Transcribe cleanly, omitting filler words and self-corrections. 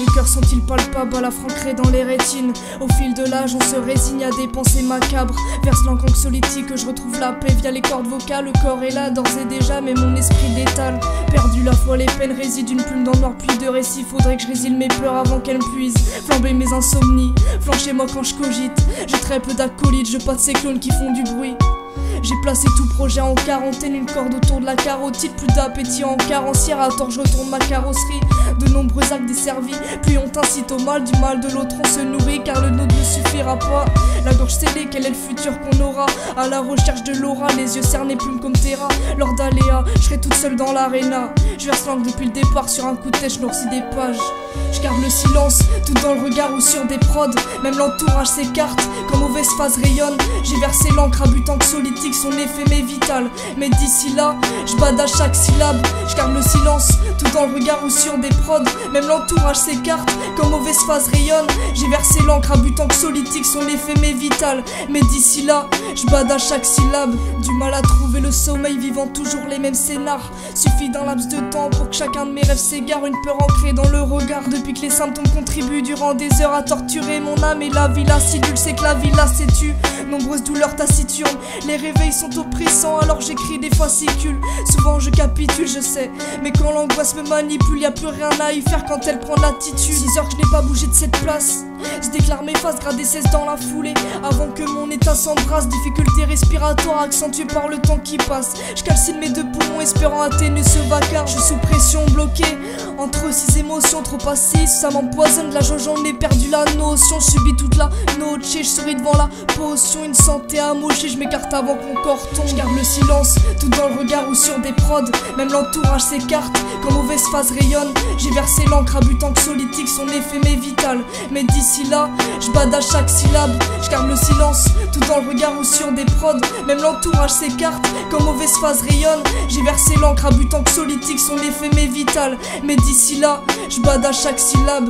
de cœur sont-ils palpables à la franquerie dans les rétines. Au fil de l'âge on se résigne à des pensées macabres. Verse l'anxiolytique, je retrouve la paix via les cordes vocales. Le corps est là d'ores et déjà mais mon esprit détale. Perdu la foi, les peines résident une plume dans le noir puits de récit. Faudrait que je résile mes peurs avant qu'elles me puisent. Flamber mes insomnies, flancher moi quand je cogite. J'ai très peu d'acolytes, je pas de ces clones qui font du bruit. J'ai placé tout projet en quarantaine, une corde autour de la carotide. Plus d'appétit en carrossière, à tort je retourne ma carrosserie. De nombreux actes desservis, puis on t'incite au mal. Du mal de l'autre on se nourrit, car le nôtre ne suffira pas. La gorge scellée, quel est le futur qu'on aura? À la recherche de l'aura, les yeux cernés, plumes comme Terra. Lors d'aléa, je serai toute seule dans l'aréna. Je verse l'angle depuis le départ, sur un coup de tête, je noircis des pages. Je garde le silence, tout dans le regard ou sur des prods. Même l'entourage s'écarte, quand mauvaise phase rayonne. J'ai versé l'encre à but anxiolytique, son effet m'est vital. Mais d'ici là, je bade à chaque syllabe. Je garde le silence, tout dans le regard ou sur des prods. Même l'entourage s'écarte, quand mauvaise phase rayonne. J'ai versé l'encre à but anxiolytique, son effet m'est vital. Mais d'ici là, je bade à chaque syllabe. Du mal à trouver le sommeil, vivant toujours les mêmes scénars. Suffit d'un laps de temps pour que chacun de mes rêves s'égare. Une peur ancrée dans le regard, depuis que les symptômes contribuent durant des heures à torturer mon âme. Et la vie l'acidule, c'est que la vie lassitue. Nombreuses douleurs taciturnes, les réveils sont oppressants, alors j'écris des fascicules. Souvent je capitule, je sais, mais quand l'angoisse me manipule, y a plus rien à y faire quand elle prend l'attitude. 6 heures que je n'ai pas bougé de cette place, je déclare mes phases, gradé 16 dans la foulée. Avant que mon état s'embrasse, difficultés respiratoires accentuées par le temps qui passe. Je calcine mes 2 poumons, espérant atténuer ce vacarme. Je suis sous pression, bloqué entre 6 émotions trop assises. Ça m'empoisonne, de la jauge j'en ai perdu la notion. Je subis toute la noche, je souris devant la potion. Une santé amochée, je m'écarte avant que mon corps tombe. Je garde le silence, tout dans le regard ou sur des prods. Même l'entourage s'écarte, quand mauvaise phase rayonne. J'ai versé l'encre à but anxiolytique, son effet m'est vital. Mais d'ici là, je bade à chaque syllabe. Je garde le silence, tout dans le regard ou sur des prods. Même l'entourage s'écarte, quand mauvaise phase rayonne. J'ai versé l'encre à but anxiolytique, son effet m'est vital. Mais d'ici là, je bade à chaque syllabe.